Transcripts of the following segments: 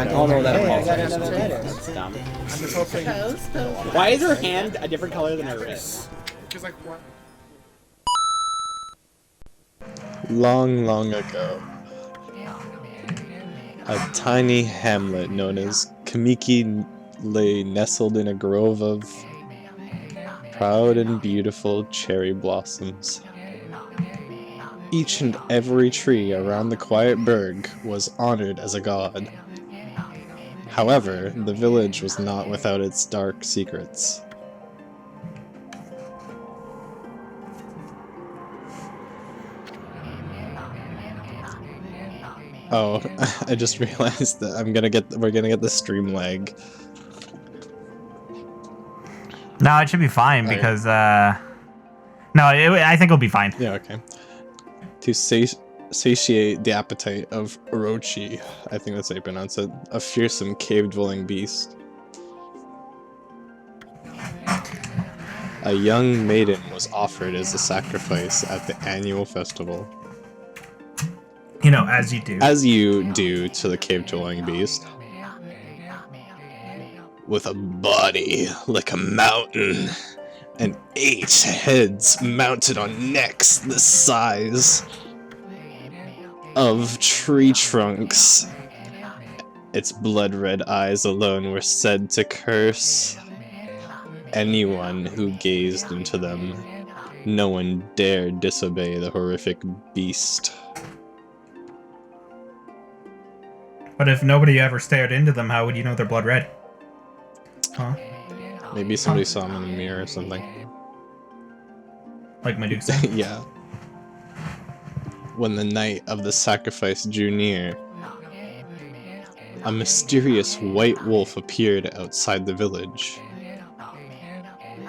Oh no, that Hey, I got apologizes. another letter. That's dumb. I'm just hoping. Why is her hand a different color than her wrist? Because like what? Long, long ago, a tiny hamlet known as Kamiki lay nestled in a grove of proud and beautiful cherry blossoms. Each and every tree around the quiet burg was honored as a god. However, the village was not without its dark secrets. Oh, I just realized that we're gonna get the stream lag. No, it should be fine because I think it'll be fine. Yeah, okay. To satiate the appetite of Orochi, I think that's how you pronounce it, a fearsome cave-dwelling beast. A young maiden was offered as a sacrifice at the annual festival. You know, as you do. As you do to the cave-dwelling beast. With a body like a mountain, and 8 heads mounted on necks the size of tree trunks. Its blood-red eyes alone were said to curse anyone who gazed into them. No one dared disobey the horrific beast. But if nobody ever stared into them, how would you know they're blood red? Huh? Maybe somebody saw him in a mirror or something. Like Medusa? Yeah. When the night of the sacrifice drew near, a mysterious white wolf appeared outside the village.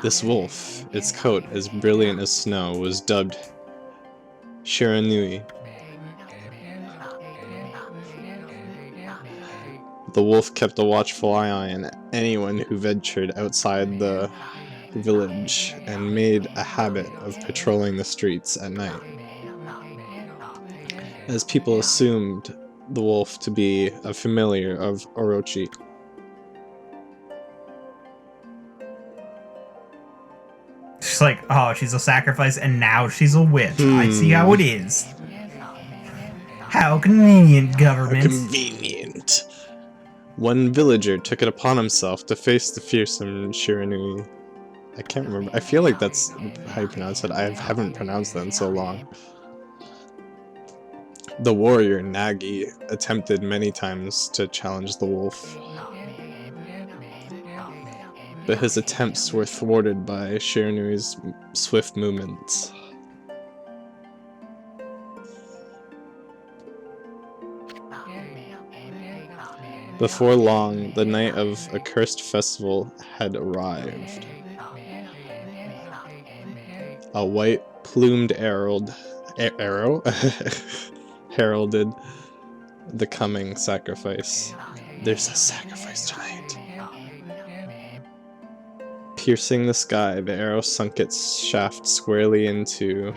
This wolf, its coat as brilliant as snow, was dubbed Shiranui. The wolf kept a watchful eye on anyone who ventured outside the village and made a habit of patrolling the streets at night, as people assumed the wolf to be a familiar of Orochi. She's like, oh, she's a sacrifice and now she's a witch. I see how it is. How convenient, government. How convenient. One villager took it upon himself to face the fearsome Shiranui. I can't remember. I feel like that's how you pronounce it. I haven't pronounced that in so long. The warrior, Nagi, attempted many times to challenge the wolf. But his attempts were thwarted by Shiranui's swift movements. Before long, the night of a cursed festival had arrived. A white plumed arrow heralded the coming sacrifice. There's a sacrifice tonight. Piercing the sky, the arrow sunk its shaft squarely into...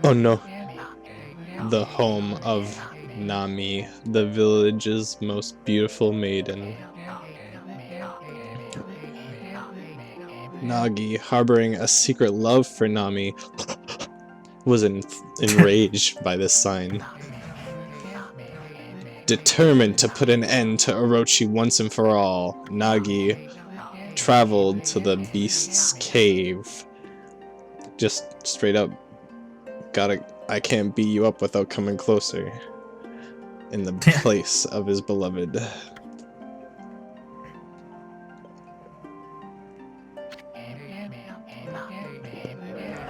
Oh no! The home of Nami, the village's most beautiful maiden. Nagi, harboring a secret love for Nami, was enraged by this sign. Determined to put an end to Orochi once and for all, Nagi traveled to the beast's cave. Just straight up, I can't beat you up without coming closer. In the place of his beloved.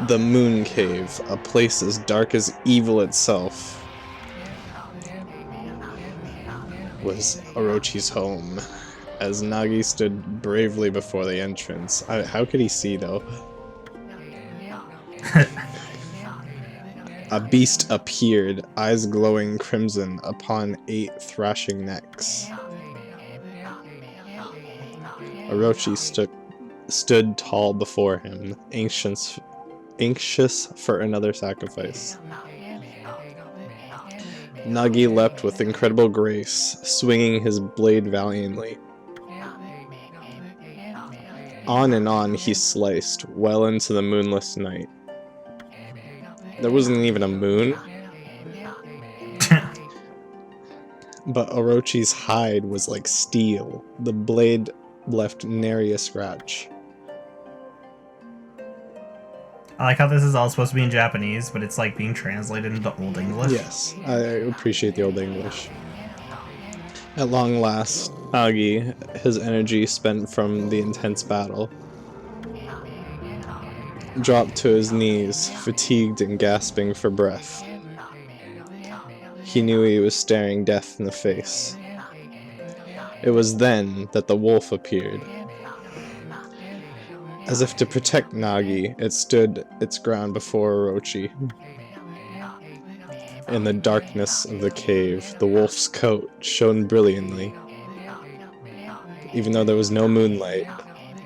The Moon Cave, a place as dark as evil itself, was Orochi's home. As Nagi stood bravely before the entrance. How could he see, though? A beast appeared, eyes glowing crimson, upon 8 thrashing necks. Orochi stood tall before him, anxious for another sacrifice. Nagi leapt with incredible grace, swinging his blade valiantly. On and on he sliced, well into the moonless night. There wasn't even a moon, but Orochi's hide was like steel. The blade left nary a scratch. I like how this is all supposed to be in Japanese, but it's like being translated into Old English. Yes, I appreciate the Old English. At long last, Nagi, his energy spent from the intense battle, dropped to his knees, fatigued and gasping for breath. He knew he was staring death in the face. It was then that the wolf appeared. As if to protect Nagi, it stood its ground before Orochi. In the darkness of the cave, the wolf's coat shone brilliantly, even though there was no moonlight.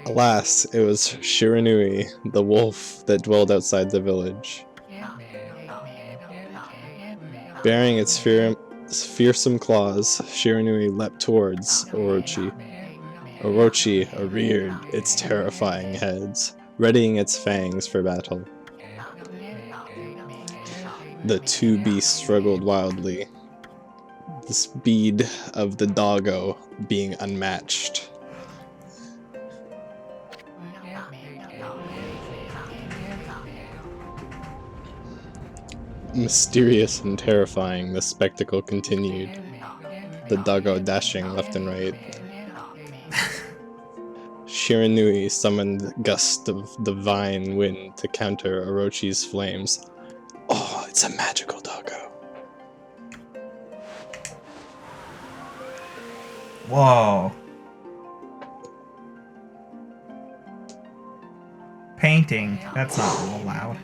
Alas, it was Shiranui, the wolf that dwelled outside the village. Bearing its fearsome claws, Shiranui leapt towards Orochi. Orochi reared its terrifying heads, readying its fangs for battle. The two beasts struggled wildly, the speed of the doggo being unmatched. Mysterious and terrifying, the spectacle continued, the doggo dashing left and right. Shiranui summoned gusts of divine wind to counter Orochi's flames. Oh, it's a magical doggo. Whoa. Painting. That's not allowed.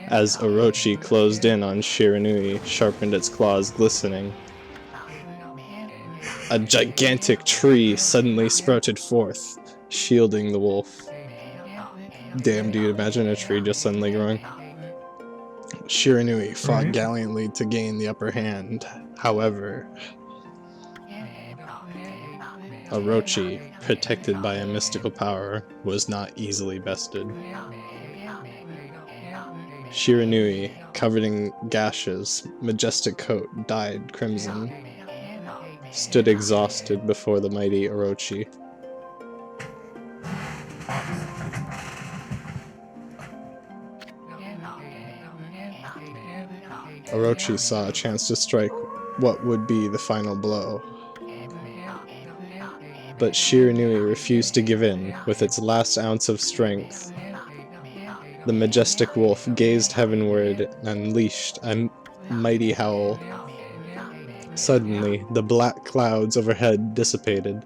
As Orochi closed in on Shiranui, sharpened its claws glistening. A gigantic tree suddenly sprouted forth, shielding the wolf. Damn, dude, imagine a tree just suddenly growing. Shiranui fought gallantly to gain the upper hand. However, Orochi, protected by a mystical power, was not easily bested. Shiranui, covered in gashes, majestic coat dyed crimson, stood exhausted before the mighty Orochi. Orochi saw a chance to strike what would be the final blow. But Shiranui refused to give in. With its last ounce of strength, the majestic wolf gazed heavenward and unleashed a mighty howl. Suddenly, the black clouds overhead dissipated.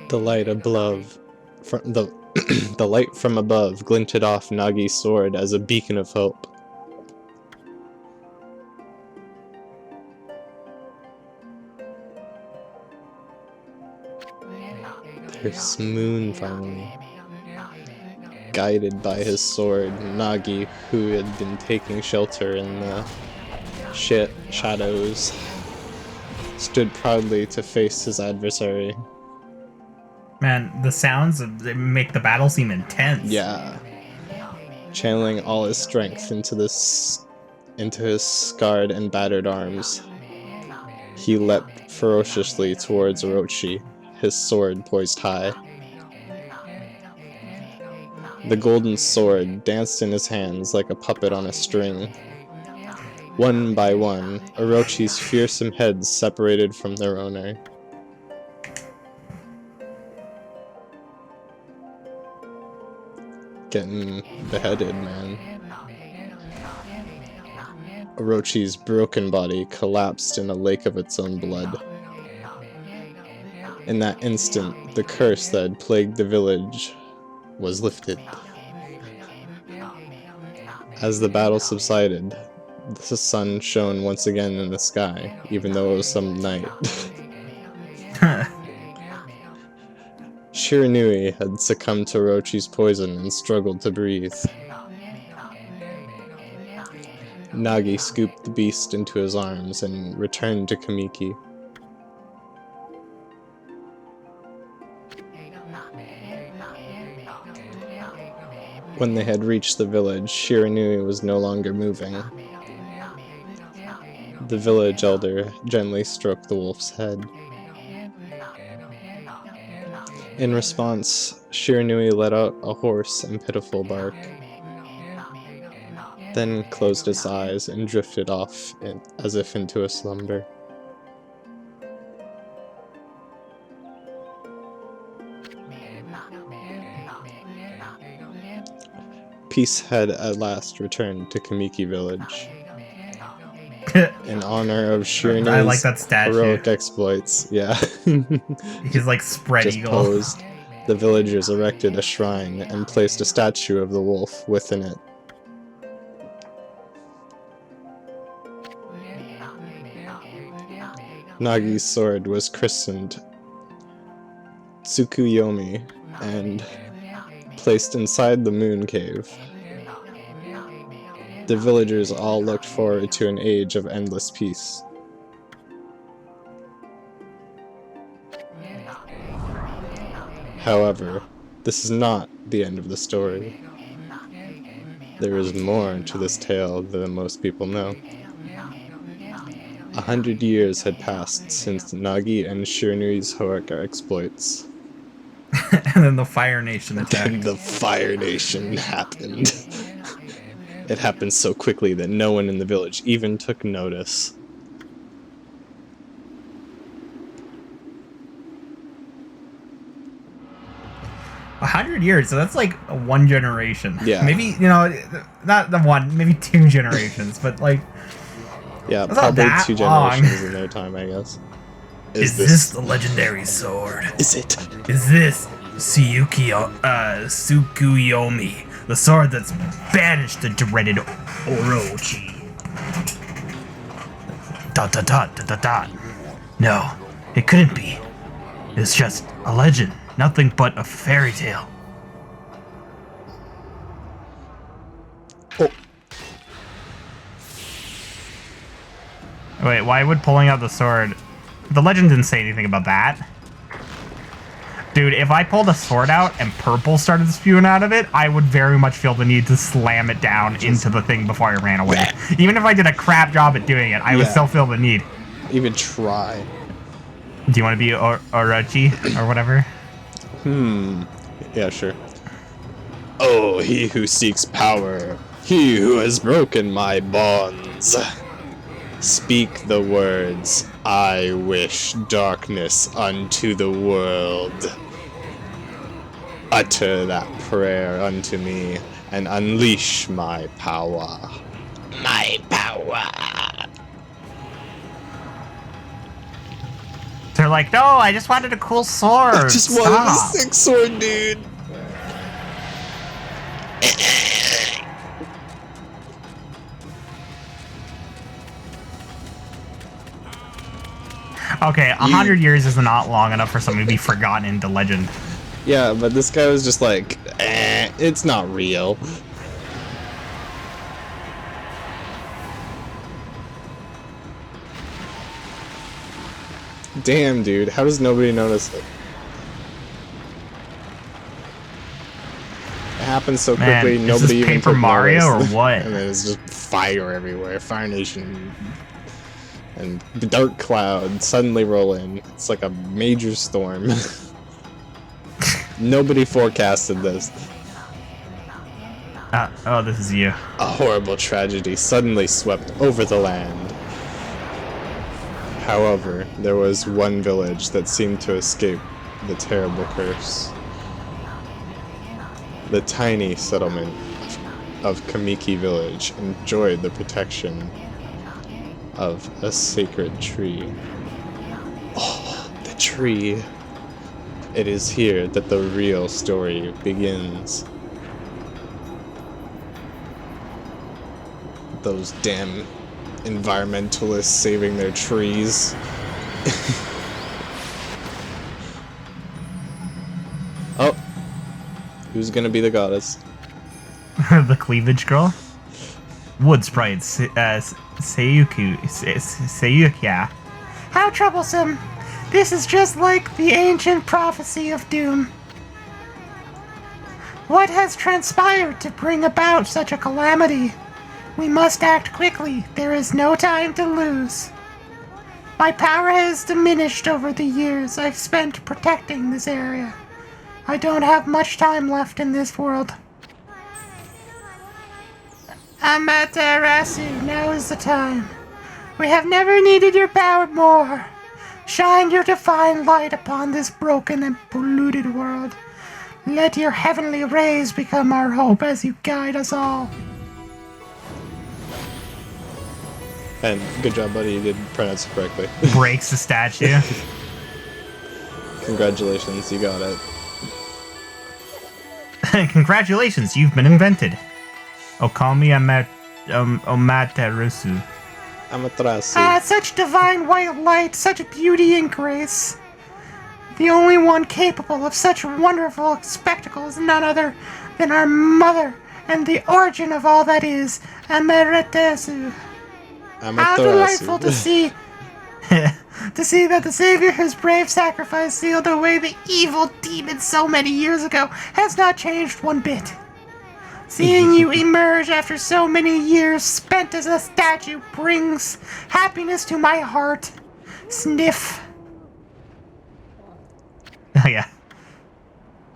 The light above, the light from above glinted off Nagi's sword as a beacon of hope. There's moon finally. Guided by his sword, Nagi, who had been taking shelter in the shadows, stood proudly to face his adversary. Man, the sounds they make the battle seem intense. Yeah. Channeling all his strength into his scarred and battered arms, he leapt ferociously towards Orochi, his sword poised high. The golden sword danced in his hands like a puppet on a string. One by one, Orochi's fearsome heads separated from their owner. Getting beheaded, man. Orochi's broken body collapsed in a lake of its own blood. In that instant, the curse that had plagued the village was lifted. As the battle subsided, the sun shone once again in the sky, even though it was some night. Shiranui had succumbed to Orochi's poison and struggled to breathe. Nagi scooped the beast into his arms and returned to Kamiki. When they had reached the village, Shiranui was no longer moving. The village elder gently stroked the wolf's head. In response, Shiranui let out a hoarse and pitiful bark, then closed his eyes and drifted off as if into a slumber. Peace had at last returned to Kamiki village. In honor of Shiranui's I like that statue. heroic exploits, yeah. He's like spread Just eagle. posed. The villagers erected a shrine and placed a statue of the wolf within it. Nagi's sword was christened Tsukuyomi and placed inside the moon cave. The villagers all looked forward to an age of endless peace. However, this is not the end of the story. There is more to this tale than most people know. 100 years had passed since Nagi and Shiranui's heroic exploits. And then the Fire Nation attacked. Then the Fire Nation happened. It happened so quickly that no one in the village even took notice. A 100 years, so that's like one generation. Yeah. Maybe, you know, not the one, maybe 2 generations, but like... Yeah, That's not probably that 2 long. generations in their time, I guess. Is this the legendary sword? Is it? Is this Tsukuyomi, the sword that's banished the dreaded Orochi? Dot dot dot dot dot dot. No, it couldn't be. It's just a legend, nothing but a fairy tale. Oh. Wait, why would pulling out the sword... The legend didn't say anything about that. Dude, if I pulled a sword out and purple started spewing out of it, I would very much feel the need to slam it down into the thing before I ran away. Even if I did a crap job at doing it, I would still feel the need. Even try. Do you want to be Orochi or whatever? Yeah, sure. Oh, he who seeks power, he who has broken my bonds. Speak the words, I wish darkness unto the world. Utter that prayer unto me, and unleash my power. My power! They're like, no, I just wanted a cool sword. I just wanted a sick sword, dude. Okay, 100 years is not long enough for something to be forgotten into legend. Yeah, but this guy was just like, it's not real. Damn, dude, how does nobody notice it? It happens so quickly, Man, nobody is this even Paper took Mario notice. or what? And then it's just fire everywhere, Fire Nation. And the dark clouds suddenly roll in. It's like a major storm. Nobody forecasted this. Oh, this is you. A horrible tragedy suddenly swept over the land. However, there was one village that seemed to escape the terrible curse. The tiny settlement of Kamiki Village enjoyed the protection of a sacred tree. Oh, the tree. It is here that the real story begins. Those damn environmentalists saving their trees. Oh, who's gonna be the goddess? The cleavage girl? wood sprite, Seiyukia. How troublesome! This is just like the ancient prophecy of doom. What has transpired to bring about such a calamity? We must act quickly. There is no time to lose. My power has diminished over the years I've spent protecting this area. I don't have much time left in this world. Amaterasu, now is the time. We have never needed your power more. Shine your divine light upon this broken and polluted world. Let your heavenly rays become our hope as you guide us all. And good job, buddy. You did pronounce it correctly. Breaks the statue. Congratulations, you got it. Congratulations, you've been invented. Okami Amaterasu. Amaterasu. Such divine white light, such beauty and grace. The only one capable of such wonderful spectacle is none other than our mother and the origin of all that is, Amaterasu. How delightful to see to see that the Savior whose brave sacrifice sealed away the evil demon so many years ago has not changed one bit. Seeing you emerge after so many years spent as a statue brings happiness to my heart. Sniff. Oh yeah.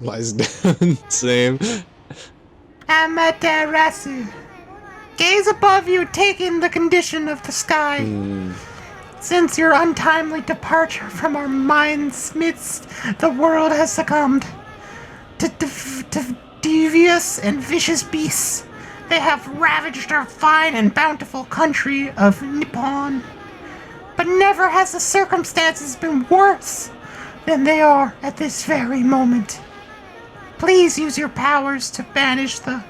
Lies down. Same. Amaterasu. Gaze above you, take in the condition of the sky. Since your untimely departure from our minds' midst, the world has succumbed to devious and vicious beasts. They have ravaged our fine and bountiful country of Nippon. But never has the circumstances been worse than they are at this very moment. Please use your powers to banish the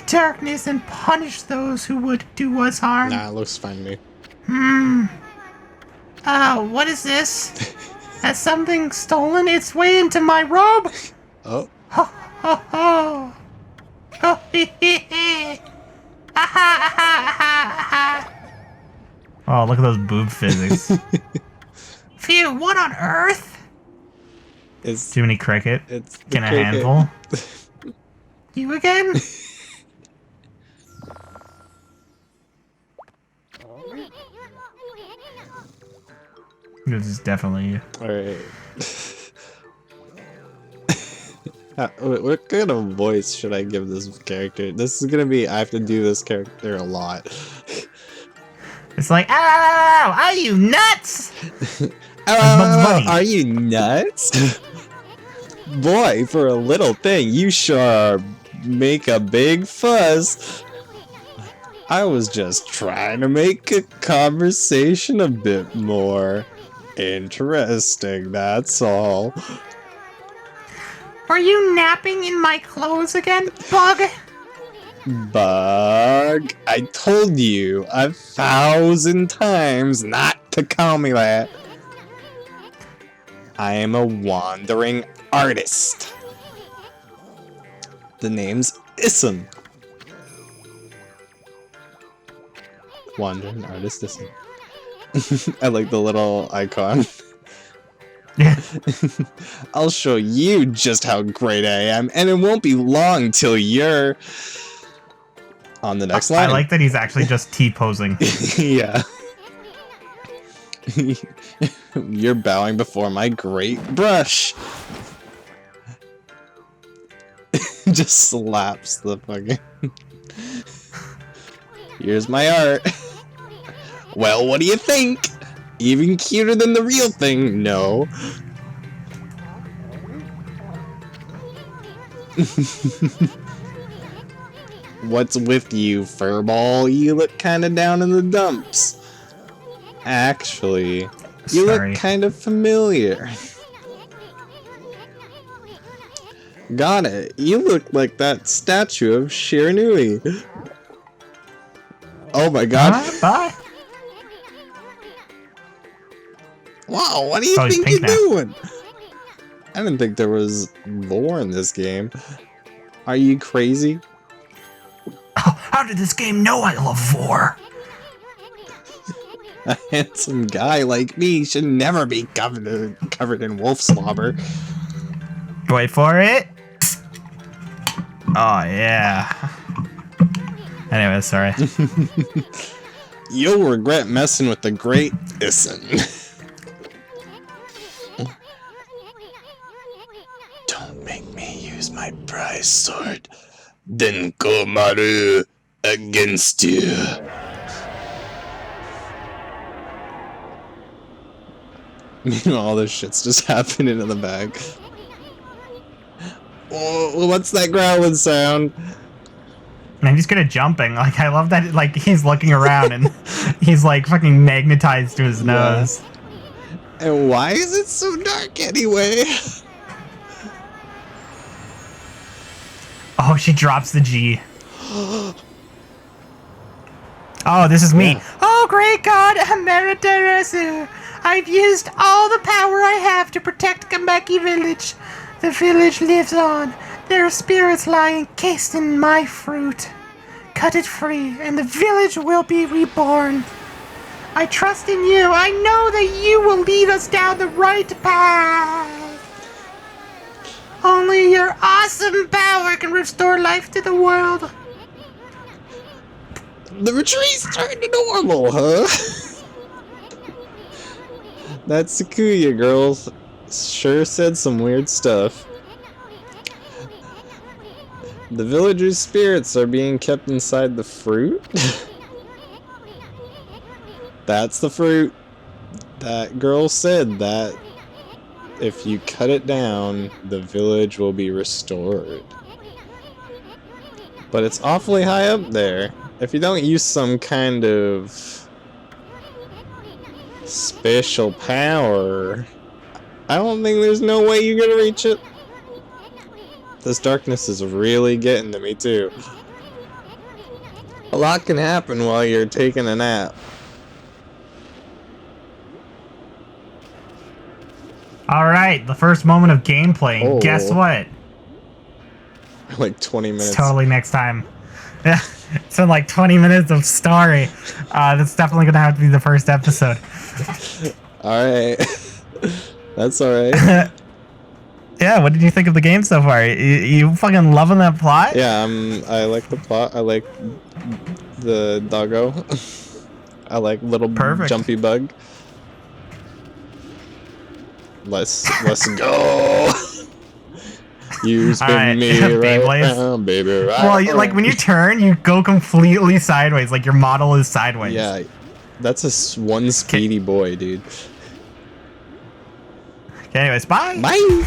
darkness and punish those who would do us harm. Nah, it looks fine to me. What is this? Has something stolen its way into my robe? Oh. Ho, ho, ho. Oh, he, he. Aha, aha, aha, aha. Oh, look at those boob physics. Phew, what on earth? It's Too many cricket. It's the Can a cricket. handful? You again? This is definitely you. Alright. What kind of voice should I give this character? This is gonna be, I have to do this character a lot. It's like, oh, are you nuts? Bugs Bunny. Are you nuts? Boy, for a little thing, you sure make a big fuss. I was just trying to make a conversation a bit more interesting, that's all. Are you napping in my clothes again, Bug? Bug, I told you 1,000 times not to call me that. I am a wandering artist. The name's Isum. Wandering artist Isum. I like the little icon. Yeah. I'll show you just how great I am, and it won't be long till you're on the next line. I like that he's actually just T-posing. Yeah. You're bowing before my great brush. Just slaps the fucking... Here's my art. Well, what do you think? Even cuter than the real thing? No. What's with you, furball? You look kinda down in the dumps. Actually, you Sorry. look kind of familiar. Got it. You look like that statue of Shiranui. Oh my god. Bye. Wow, what do you Oh, he's think pink you're now. doing? I didn't think there was lore in this game. Are you crazy? How did this game know I love vor? A handsome guy like me should never be covered in wolf slobber. Wait for it. Oh, yeah. Anyway, sorry. You'll regret messing with the great Issen. Don't make me use my prize sword. Then Komaru against you. Meanwhile, all this shit's just happening in the back. Oh, what's that growling sound? Man, he's good at jumping. Like, I love that, like, he's looking around and he's, like, fucking magnetized to his nose. And why is it so dark anyway? Oh, she drops the G. Oh, this is me. Yeah. Oh, great God, Emeriterasu. I've used all the power I have to protect Kameki Village. The village lives on. Their spirits lie encased in my fruit. Cut it free, and the village will be reborn. I trust in you. I know that you will lead us down the right path. Only your awesome power can restore life to the world. The retreat's turned to normal, huh? That Sakuya girl sure said some weird stuff. The villagers' spirits are being kept inside the fruit? That's the fruit. That girl said that if you cut it down, the village will be restored. But it's awfully high up there. If you don't use some kind of special power, I don't think there's no way you're gonna reach it. This darkness is really getting to me too. A lot can happen while you're taking a nap. Alright, the first moment of gameplay. Oh. Guess what? Like 20 minutes. It's totally next time. Yeah, it's in like 20 minutes of story. That's definitely gonna have to be the first episode. Alright. That's alright. Yeah, what did you think of the game so far? You fucking loving that plot? Yeah, I like the plot. I like the doggo. I like little Perfect. jumpy bug. Let's go. You spin Alright, me right Beyblades. round, baby. Right Well, like round. when you turn, you go completely sideways. Like your model is sideways. Yeah, that's one speedy boy, dude. Okay, anyways, bye. Bye.